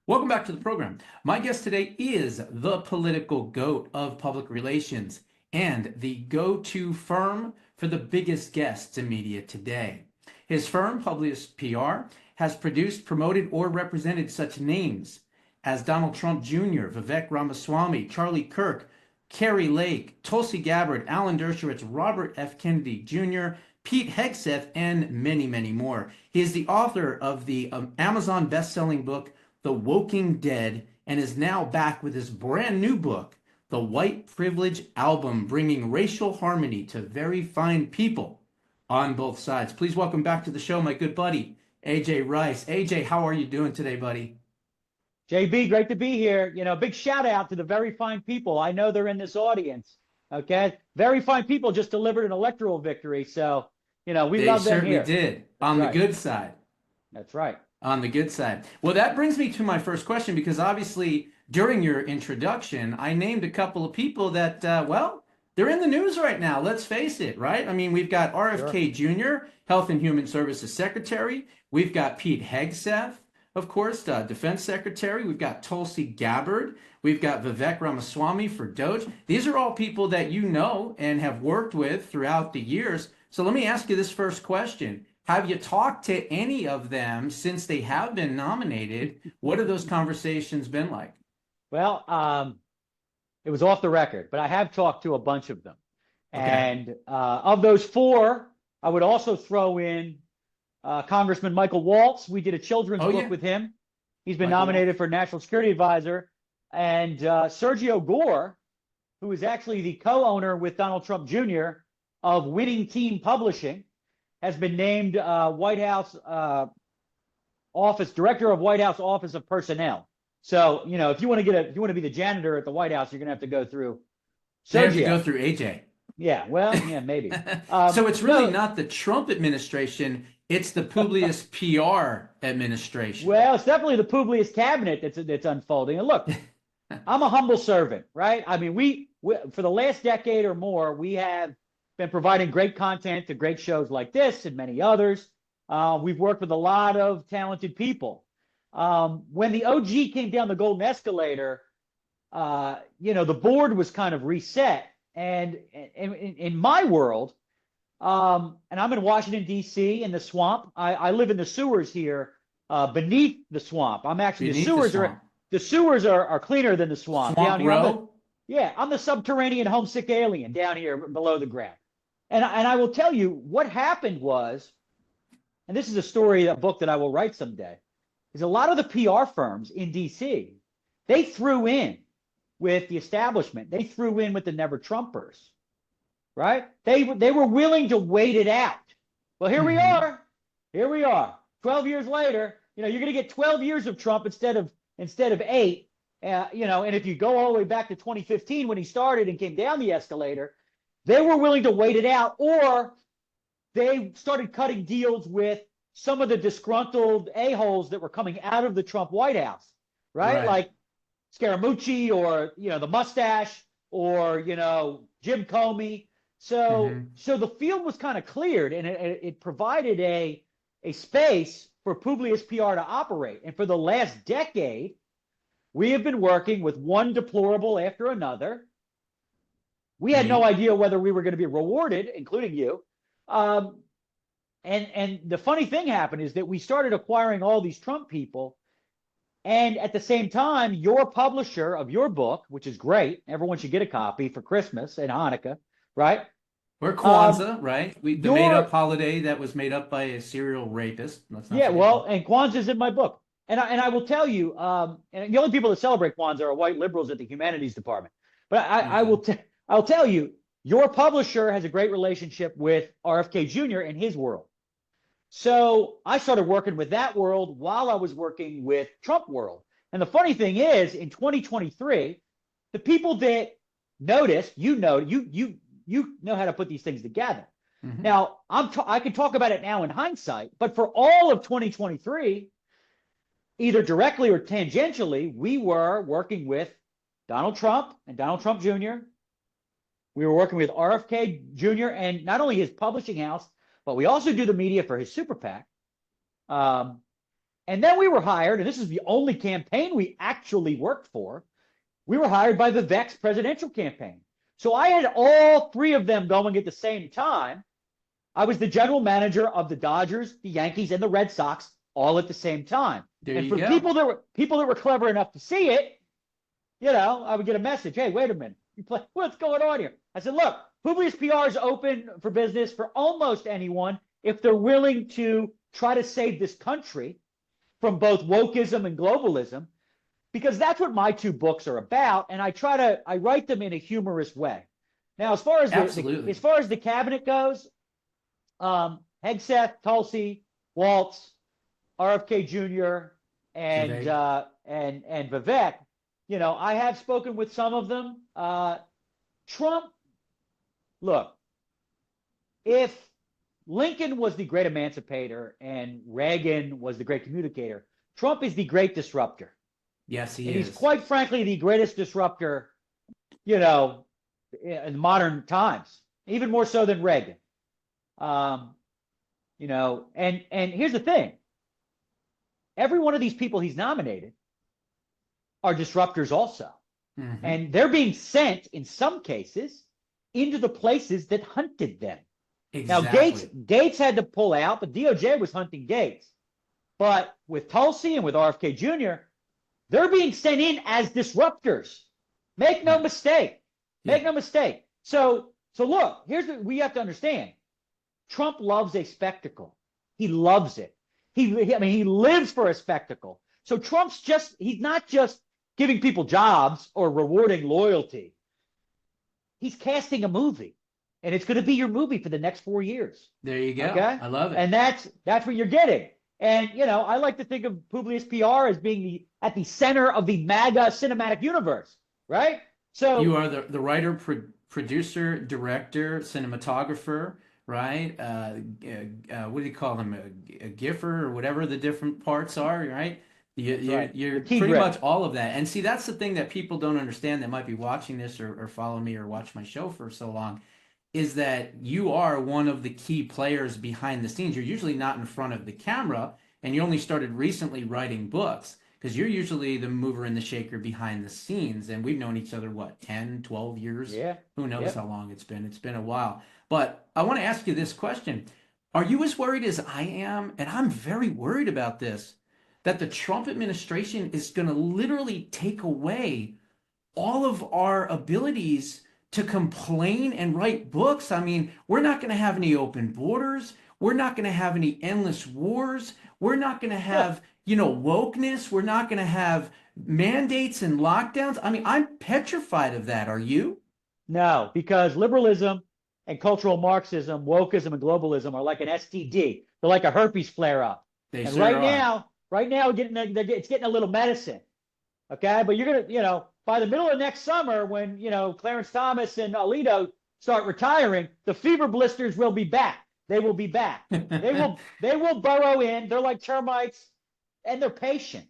Welcome back to the program. My guest today is the political GOAT of public relations and the go-to firm for the biggest guests in media today. His firm, Publius PR, has produced, promoted, or represented such names as Donald Trump Jr., Vivek Ramaswamy, Charlie Kirk, Kari Lake, Tulsi Gabbard, Alan Dershowitz, Robert F. Kennedy Jr., Pete Hegseth, and many, many more. He is the author of the Amazon best-selling book, The Woking Dead, and is now back with his brand new book, The White Privilege Album, bringing racial harmony to very fine people on both sides. Please welcome back to the show my good buddy, AJ Rice. AJ, how are you doing today, buddy? JB, great to be here. You know, big shout out to the very fine people. I know they're in this audience. Okay. Very fine people just delivered an electoral victory. So, you know, we love them here. They certainly did. On the good side. That's right. On the good side. Well, that brings me to my first question, because obviously during your introduction, I named a couple of people that, well, they're in the news right now. Let's face it, right? I mean, we've got RFK Jr., Health and Human Services Secretary. We've got Pete Hegseth, of course, Defense Secretary. We've got Tulsi Gabbard. We've got Vivek Ramaswamy for Doge. These are all people that you know and have worked with throughout the years. So let me ask you this first question. Have you talked to any of them since they have been nominated? What have those conversations been like? Well, it was off the record, but I have talked to a bunch of them. Okay. And of those four, I would also throw in Congressman Michael Waltz. We did a children's book with him. He's been nominated for National Security Advisor. And Sergio Gore, who is actually the co-owner with Donald Trump Jr. of Winning Team Publishing, has been named White House Director of White House Office of Personnel. So, you know, if you want to be the janitor at the White House, you're going to have to go through Sergio. You have to go through AJ. Yeah, well, yeah, maybe. So it's really not the Trump administration, it's the Publius PR administration. Well, it's definitely the Publius cabinet that's unfolding. And look, I'm a humble servant, right? I mean, we for the last decade or more, we have been providing great content to great shows like this and many others. We've worked with a lot of talented people. When the OG came down the golden escalator, you know, the board was kind of reset. And in my world, and I'm in Washington, D.C., in the swamp. I live in the sewers here beneath the swamp. I'm actually, the sewers are cleaner than the swamp. Swamp row? Yeah, I'm the subterranean homesick alien down here below the ground. And I will tell you what happened was, and this is a story, a book that I will write someday, is a lot of the PR firms in D.C., they threw in with the establishment. They threw in with the Never Trumpers, right? They were willing to wait it out. Well, here we are. Here we are. 12 years later, you know, you're going to get 12 years of Trump instead of 8. You know, and if you go all the way back to 2015 when he started and came down the escalator, they were willing to wait it out, or they started cutting deals with some of the disgruntled a-holes that were coming out of the Trump White House, right? Like Scaramucci, or, you know, the mustache, or, you know, Jim Comey. So the field was kind of cleared, and it provided a space for Publius PR to operate. And for the last decade, we have been working with one deplorable after another. We had no idea whether we were going to be rewarded, including you. And the funny thing happened is that we started acquiring all these Trump people. And at the same time, your publisher of your book, which is great, everyone should get a copy for Christmas and Hanukkah, right? Or Kwanzaa, right? The made-up holiday that was made up by a serial rapist. Yeah, well, and Kwanzaa's in my book. And I will tell you, and the only people that celebrate Kwanzaa are white liberals at the humanities department. But I'll tell you, your publisher has a great relationship with RFK Jr. and his world. So I started working with that world while I was working with Trump world. And the funny thing is, in 2023, the people that noticed, you know how to put these things together. Now, I can talk about it now in hindsight, but for all of 2023, either directly or tangentially, we were working with Donald Trump and Donald Trump Jr. We were working with RFK Jr. and not only his publishing house, but we also do the media for his super PAC. And then we were hired, and this is the only campaign we actually worked for. We were hired by Vivek's presidential campaign. So I had all three of them going at the same time. I was the general manager of the Dodgers, the Yankees, and the Red Sox all at the same time. There and you for go. people that were clever enough to see it, I would get a message. Hey, wait a minute. What's going on here? I said, look, Publius PR is open for business for almost anyone if they're willing to try to save this country from both wokeism and globalism, because that's what my two books are about. And I write them in a humorous way. Now, as far as the cabinet goes, Hegseth, Tulsi, Waltz, RFK Jr., and Vivek, I have spoken with some of them. Trump, look, if Lincoln was the great emancipator and Reagan was the great communicator, Trump is the great disruptor. Yes, he and is. He's quite frankly the greatest disruptor, in modern times, even more so than Reagan. And here's the thing. Every one of these people he's nominated are disruptors also. Mm-hmm. And they're being sent, in some cases, into the places that hunted them. Exactly. Now, Gaetz had to pull out, but DOJ was hunting Gaetz. But with Tulsi and with RFK Jr., they're being sent in as disruptors. Make no mistake. Make no mistake. So look, here's what we have to understand. Trump loves a spectacle. He loves it. He lives for a spectacle. So he's not just giving people jobs or rewarding loyalty. He's casting a movie, and it's going to be your movie for the next 4 years. There you go. Okay? I love it. And that's what you're getting. And, I like to think of Publius PR as being at the center of the MAGA cinematic universe, right? So you are the writer, producer, director, cinematographer, right? What do you call them? A giffer or whatever the different parts are, right? You're pretty much all of that. And see, that's the thing that people don't understand that might be watching this or follow me or watch my show for so long, is that you are one of the key players behind the scenes. You're usually not in front of the camera, and you only started recently writing books, because you're usually the mover and the shaker behind the scenes. And we've known each other, 10, 12 years? Yeah. Who knows how long it's been? It's been a while. But I want to ask you this question. Are you as worried as I am? And I'm very worried about this, that the Trump administration is going to literally take away all of our abilities to complain and write books. I mean, we're not going to have any open borders. We're not going to have any endless wars. We're not going to have, wokeness. We're not going to have mandates and lockdowns. I mean, I'm petrified of that. Are you? No, because liberalism and cultural Marxism, wokeism and globalism are like an STD. They're like a herpes flare-up. And sure right now, it's getting a little medicine. Okay, but you're gonna, by the middle of next summer, when Clarence Thomas and Alito start retiring, the fever blisters will be back. They will be back. They will burrow in. They're like termites, and they're patient.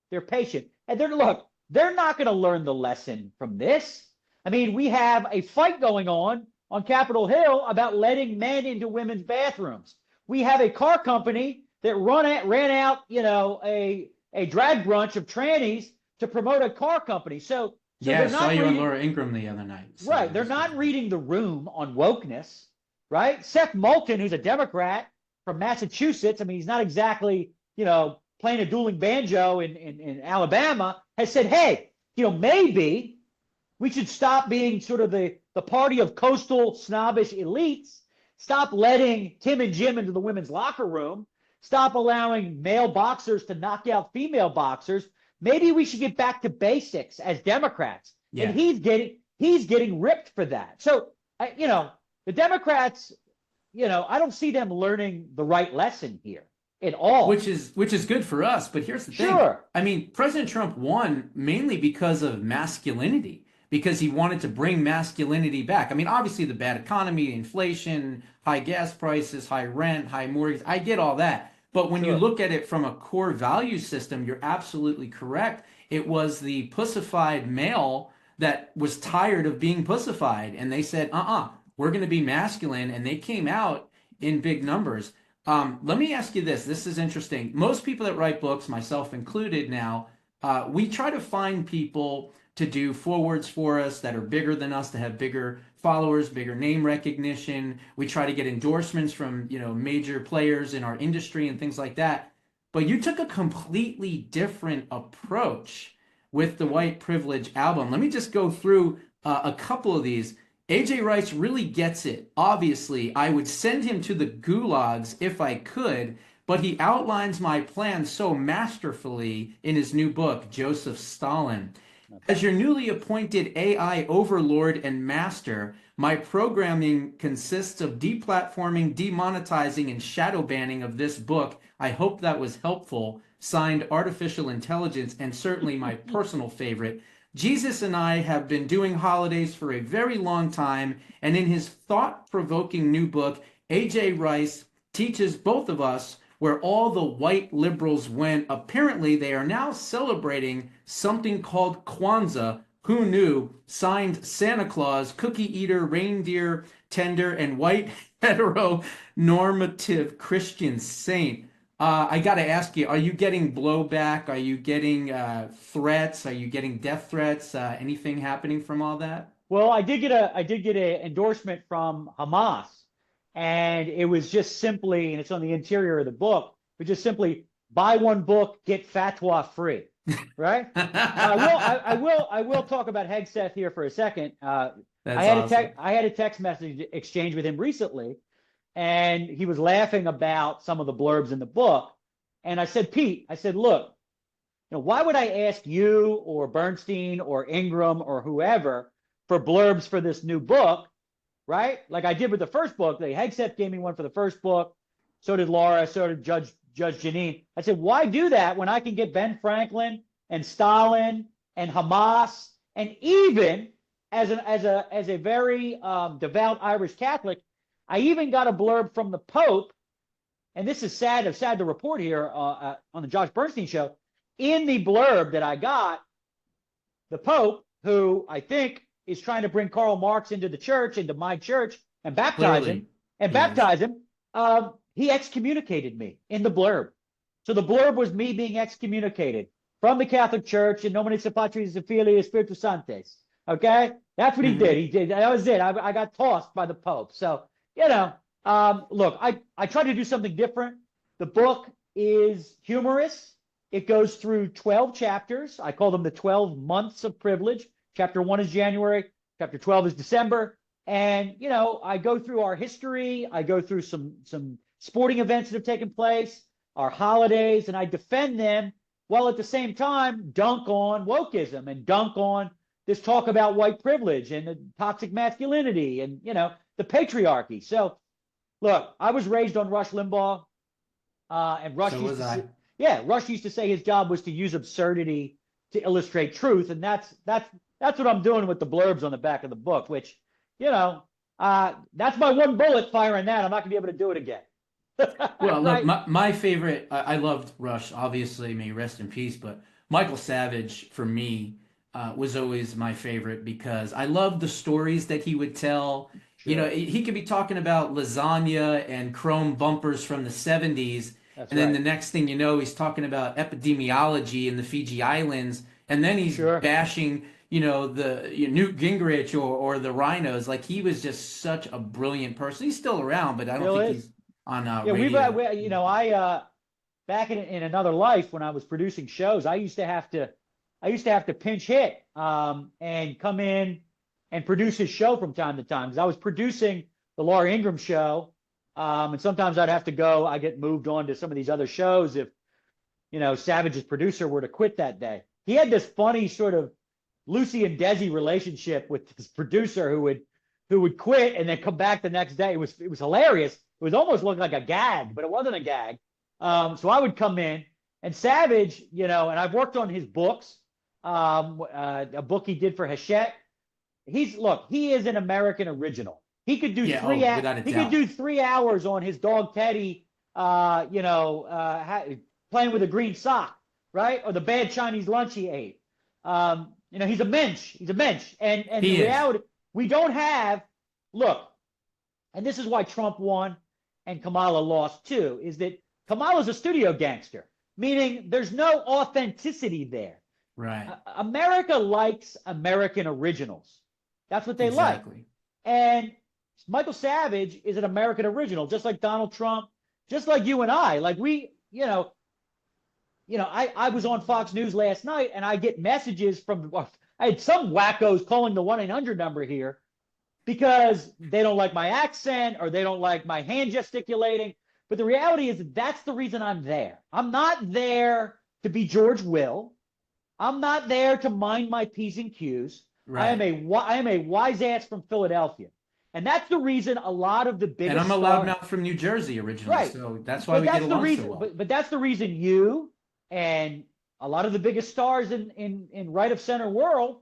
They're patient, and they're not going to learn the lesson from this. I mean, we have a fight going on Capitol Hill about letting men into women's bathrooms. We have a car company that ran out, a drag brunch of trannies to promote a car company. So I saw you on Laura Ingraham the other night. So right. They're not reading the room on wokeness, right? Seth Moulton, who's a Democrat from Massachusetts, I mean, he's not exactly, playing a dueling banjo in Alabama, has said, hey, maybe we should stop being sort of the party of coastal snobbish elites, stop letting Tim and Jim into the women's locker room, stop allowing male boxers to knock out female boxers. Maybe we should get back to basics as Democrats. Yeah. And he's getting ripped for that. So, the Democrats, I don't see them learning the right lesson here at all. Which is good for us. But here's the thing. Sure. I mean, President Trump won mainly because of masculinity, because he wanted to bring masculinity back. I mean, obviously the bad economy, inflation, high gas prices, high rent, high mortgage. I get all that. But when you look at it from a core value system, you're absolutely correct. It was the pussified male that was tired of being pussified. And they said, we're going to be masculine. And they came out in big numbers. Let me ask you this. This is interesting. Most people that write books, myself included now, we try to find people to do forewords for us that are bigger than us, that have bigger followers, bigger name recognition. We try to get endorsements from, major players in our industry and things like that. But you took a completely different approach with the White Privilege album. Let me just go through a couple of these. AJ Rice really gets it. Obviously, I would send him to the gulags if I could, but he outlines my plan so masterfully in his new book, Joseph Stalin. As your newly appointed AI overlord and master, my programming consists of deplatforming, demonetizing, and shadow banning of this book. I hope that was helpful. Signed, Artificial Intelligence, and certainly my personal favorite. Jesus and I have been doing holidays for a very long time, and in his thought-provoking new book, A.J. Rice teaches both of us where all the white liberals went. Apparently, they are now celebrating something called Kwanzaa. Who knew? Signed, Santa Claus, cookie eater, reindeer tender, and white heteronormative Christian saint. I got to ask you, are you getting blowback? Are you getting threats? Are you getting death threats? Anything happening from all that? Well, I did get an endorsement from Hamas, and it was just simply, and it's on the interior of the book, but just simply buy one book, get fatwa free, right? I will talk about Hegseth here for a second. I had a text message exchange with him recently, and he was laughing about some of the blurbs in the book. And I said, Pete, look, why would I ask you or Bernstein or Ingram or whoever for blurbs for this new book, right? Like I did with the first book. Hegseth gave me one for the first book. So did Laura. So did Judge Janine. I said, why do that when I can get Ben Franklin and Stalin and Hamas, and even as a very devout Irish Catholic, I even got a blurb from the Pope, and this is sad to report here on the Josh Bernstein show. In the blurb that I got, the Pope, who I think is trying to bring Karl Marx into the church, into my church, and baptize him, he excommunicated me in the blurb. So the blurb was me being excommunicated from the Catholic Church, in nomine Patris et Filii et Spiritus Sanctus. Okay, that's what he did. That was it. I got tossed by the Pope. So look, I tried to do something different. The book is humorous. It goes through 12 chapters. I call them the 12 months of privilege. Chapter 1 is January. Chapter 12 is December. And, I go through our history. I go through some sporting events that have taken place, our holidays, and I defend them while at the same time dunk on wokeism and dunk on this talk about white privilege and the toxic masculinity and, the patriarchy. So, look, I was raised on Rush Limbaugh, and Rush Rush used to say his job was to use absurdity to illustrate truth, and that's what I'm doing with the blurbs on the back of the book. Which, that's my one bullet firing that. I'm not gonna be able to do it again. Well, right? look, my favorite. I loved Rush. Obviously, may he rest in peace. But Michael Savage, for me, was always my favorite because I loved the stories that he would tell. Sure. He could be talking about lasagna and chrome bumpers from the 70s. And then the next thing you know, he's talking about epidemiology in the Fiji Islands. And then he's bashing, the Newt Gingrich or the rhinos. Like, he was just such a brilliant person. He's still around, but I don't think he's on radio. Back in another life when I was producing shows, I used to have to pinch hit and come in and produce his show from time to time, because I was producing the Laura Ingraham show, and sometimes I'd have to go. I get moved on to some of these other shows if Savage's producer were to quit that day. He had this funny sort of Lucy and Desi relationship with this producer who would quit and then come back the next day. It was hilarious. It was almost looked like a gag, but it wasn't a gag. So I would come in, and Savage, and I've worked on his books, a book he did for Hegseth. He is an American original. He could do he could do 3 hours on his dog Teddy, playing with a green sock, right? Or the bad Chinese lunch he ate. He's a mensch. He's a mensch. And the reality, we don't have, look, and this is why Trump won, and Kamala lost too, is that Kamala's a studio gangster, meaning there's no authenticity there. Right. America likes American originals. That's what they like. Exactly. And Michael Savage is an American original, just like Donald Trump, just like you and I. Like I was on Fox News last night, and I get messages from, I had some wackos calling the 1-800 number here because they don't like my accent or they don't like my hand gesticulating. But the reality is that's the reason I'm there. I'm not there to be George Will. I'm not there to mind my P's and Q's. Right. I am a wise ass from Philadelphia. And that's the reason a lot of the biggest. And I'm a loudmouth from New Jersey originally. Right. So that's why we get along so well. But that's the reason you and a lot of the biggest stars in right of center world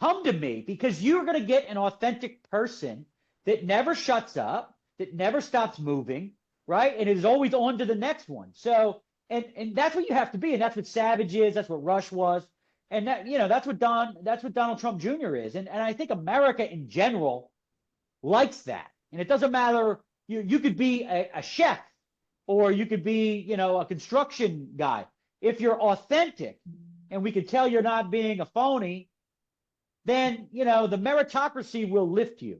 come to me, because you're going to get an authentic person that never shuts up, that never stops moving, right? And is always on to the next one. So, and that's what you have to be. And that's what Savage is. That's what Rush was. And that's what Donald Trump Jr. is. And I think America in general likes that. And it doesn't matter. You could be a chef, or you could be, a construction guy. If you're authentic and we can tell you're not being a phony, then, the meritocracy will lift you.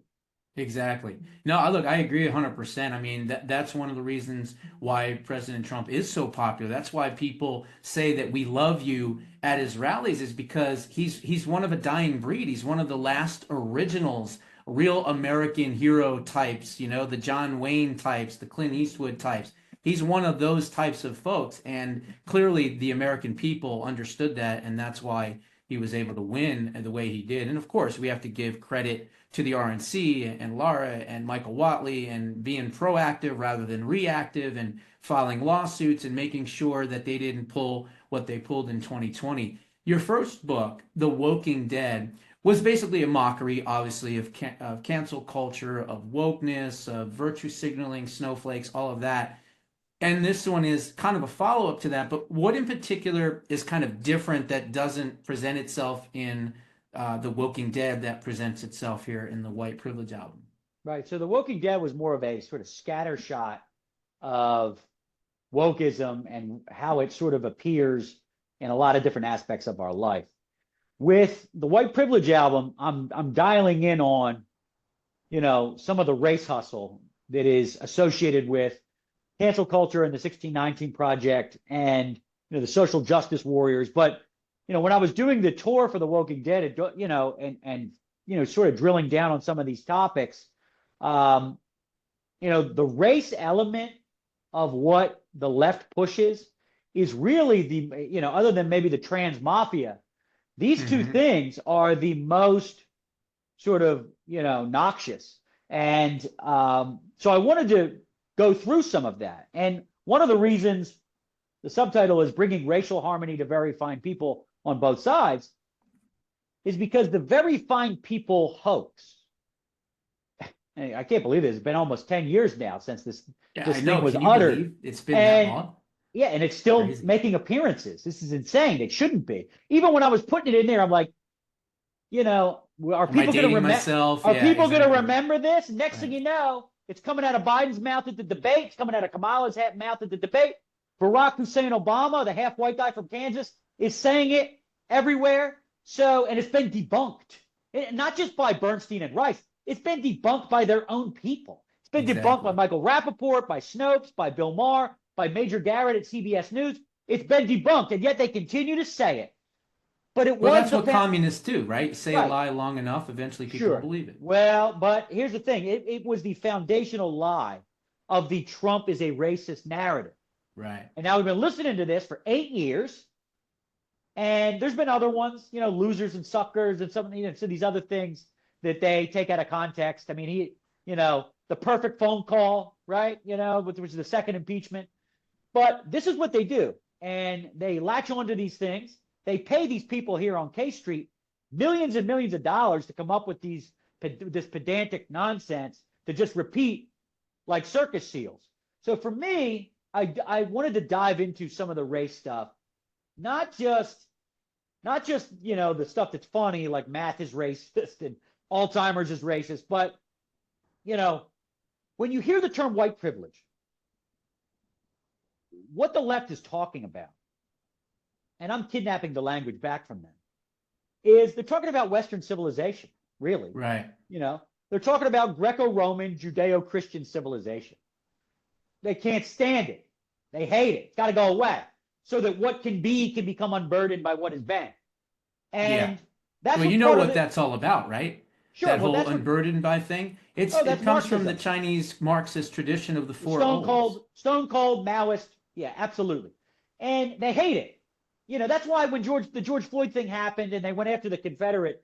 Exactly. No, look, I agree 100%. I mean, that's one of the reasons why President Trump is so popular. That's why people say that we love you at his rallies, is because he's one of a dying breed. He's one of the last originals, real American hero types, the John Wayne types, the Clint Eastwood types. He's one of those types of folks. And clearly the American people understood that, and that's why he was able to win the way he did. And of course, we have to give credit to the RNC and Laura and Michael Whatley and being proactive rather than reactive, and filing lawsuits and making sure that they didn't pull what they pulled in 2020. Your first book, The Woking Dead, was basically a mockery, obviously, of cancel culture, of wokeness, of virtue signaling, snowflakes, all of that. And this one is kind of a follow-up to that. But what in particular is kind of different that doesn't present itself in The Woking Dead that presents itself here in the White Privilege album? Right. So The Woking Dead was more of a sort of scattershot of wokeism and how it sort of appears in a lot of different aspects of our life. With the White Privilege album, I'm dialing in on, some of the race hustle that is associated with cancel culture and the 1619 Project and, the social justice warriors. But, when I was doing the tour for the Woking Dead, and sort of drilling down on some of these topics, the race element of what the left pushes is really the, other than maybe the trans mafia, these two things are the most sort of, noxious. And so I wanted to go through some of that. And one of the reasons the subtitle is Bringing Racial Harmony to Very Fine People on Both Sides is because the Very Fine People hoax, I can't believe it, it's been almost 10 years now since this thing was uttered. It's been that long. Yeah, and it's still Crazy. making appearances. This is insane. It shouldn't be. Even when I was putting it in there, I'm like, are people going to remember? Are people going to remember this? Next thing you know, it's coming out of Biden's mouth at the debate. It's coming out of Kamala's mouth at the debate. Barack Hussein Obama, the half white guy from Kansas, is saying it everywhere. So, and it's been debunked, not just by Bernstein and Rice. It's been debunked by their own people. It's been debunked by Michael Rappaport, by Snopes, by Bill Maher, by Major Garrett at CBS News. It's been debunked, and yet they continue to say it. But it was that's what communists do, right? Say a lie long enough, eventually people will believe it. Well, but here's the thing. It was the foundational lie of the Trump is a racist narrative. Right. And now we've been listening to this for 8 years. And there's been other ones, losers and suckers and some, so these other things that they take out of context. I mean, the perfect phone call, right? Which was the second impeachment. But this is what they do. And they latch onto these things. They pay these people here on K Street millions and millions of dollars to come up with this pedantic nonsense to just repeat like circus seals. So for me, I wanted to dive into some of the race stuff, not just the stuff that's funny, like math is racist and Alzheimer's is racist, but when you hear the term white privilege, what the left is talking about, and I'm kidnapping the language back from them, is they're talking about Western civilization, really. Right. They're talking about Greco-Roman, Judeo-Christian civilization. They can't stand it. They hate it. It's got to go away so that what can be can become unburdened by what has been. And that's well, you know what that's all about, right? Sure. That whole unburdened by thing. It comes Marxism. from the Chinese Marxist tradition of the four Stone cold Maoist. Yeah, absolutely. And they hate it. That's why when the George Floyd thing happened and they went after the Confederate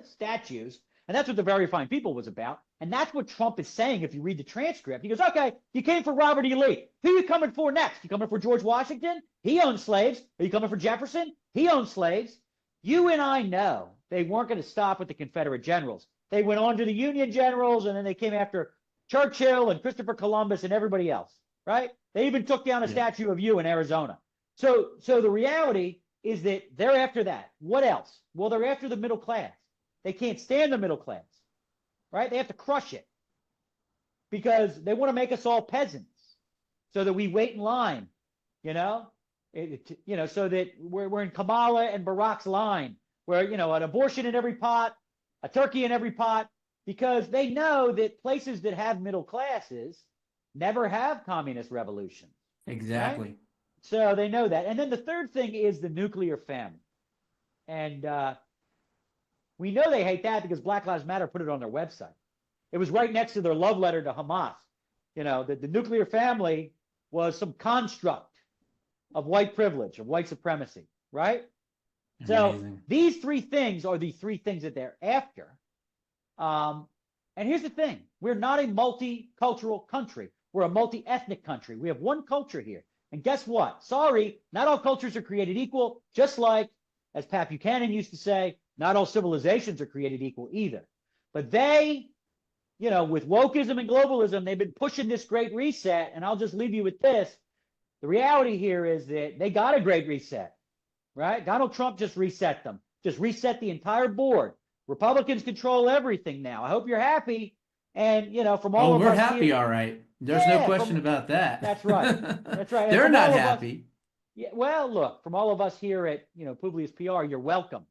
statues, and that's what the Very Fine People was about. And that's what Trump is saying if you read the transcript. He goes, okay, you came for Robert E. Lee. Who are you coming for next? You coming for George Washington? He owned slaves. Are you coming for Jefferson? He owned slaves. You and I know they weren't going to stop with the Confederate generals. They went on to the Union generals, and then they came after Churchill and Christopher Columbus and everybody else, right? They even took down a statue of you in Arizona. So the reality is that they're after that. What else? Well, they're after the middle class. They can't stand the middle class, right? They have to crush it because they want to make us all peasants so that we wait in line, so that we're in Kamala and Barack's line, where, an abortion in every pot, a turkey in every pot, because they know that places that have middle classes never have communist revolutions. Exactly. Right? So they know that. And then the third thing is the nuclear famine. And we know they hate that because Black Lives Matter put it on their website. It was right next to their love letter to Hamas. The nuclear family was some construct of white privilege, of white supremacy, right? Amazing. So these three things are the three things that they're after. And here's the thing. We're not a multicultural country. We're a multi-ethnic country. We have one culture here. And guess what? Sorry, not all cultures are created equal, just like, as Pat Buchanan used to say, not all civilizations are created equal either. But they, with wokeism and globalism, they've been pushing this great reset. And I'll just leave you with this. The reality here is that they got a great reset, right? Donald Trump just reset them, just reset the entire board. Republicans control everything now. I hope you're happy. And, from all of us. We're happy, here, all right. There's no question about that. That's right. That's right. They're not happy. Well, look, from all of us here at, Publius PR, you're welcome.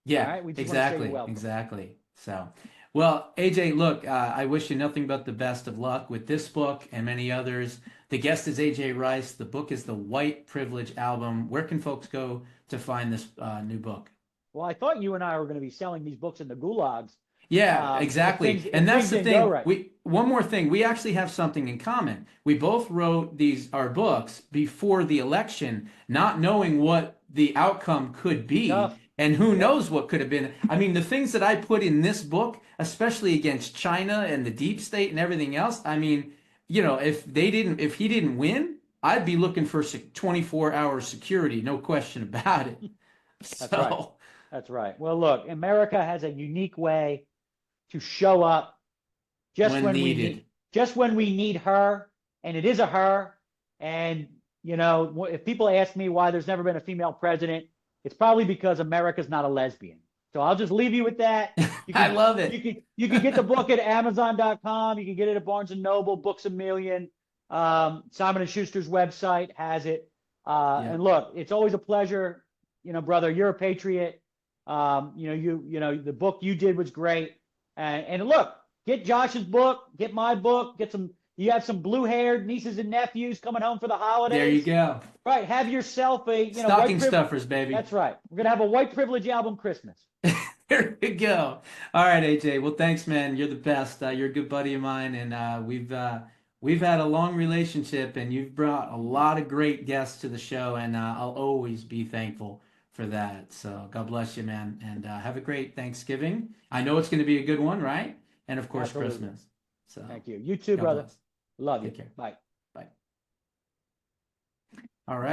Yeah, right? We just exactly. Exactly. So, well, AJ, look, I wish you nothing but the best of luck with this book and many others. The guest is AJ Rice. The book is The White Privilege Album. Where can folks go to find this new book? Well, I thought you and I were going to be selling these books in the gulags. Yeah, exactly. And that's the thing. Right. One more thing. We actually have something in common. We both wrote our books before the election, not knowing what the outcome could be. And who knows what could have been. I mean, the things that I put in this book, especially against China and the deep state and everything else, I mean, if he didn't win, I'd be looking for 24-hour security, no question about it. That's right. That's right. Well, look, America has a unique way to show up just when we need her, and it is a her. And if people ask me why there's never been a female president, it's probably because America's not a lesbian. So I'll just leave you with that. I love it. You can get the book at Amazon.com. You can get it at Barnes & Noble, Books A Million. Simon & Schuster's website has it. And look, it's always a pleasure. Brother, you're a patriot. The book you did was great. And look, get Josh's book, get my book, you have some blue-haired nieces and nephews coming home for the holidays. There you go. Right. Have yourself a, stocking stuffers, baby. That's right. We're going to have a White Privilege album Christmas. There you go. All right, AJ. Well, thanks, man. You're the best. You're a good buddy of mine. And we've had a long relationship, and you've brought a lot of great guests to the show, and I'll always be thankful for that. So God bless you, man. And have a great Thanksgiving. I know it's going to be a good one, right? And of course, absolutely. Christmas. So thank you. You too, brother. Bless. Love you. Take care. Bye. Bye. All right.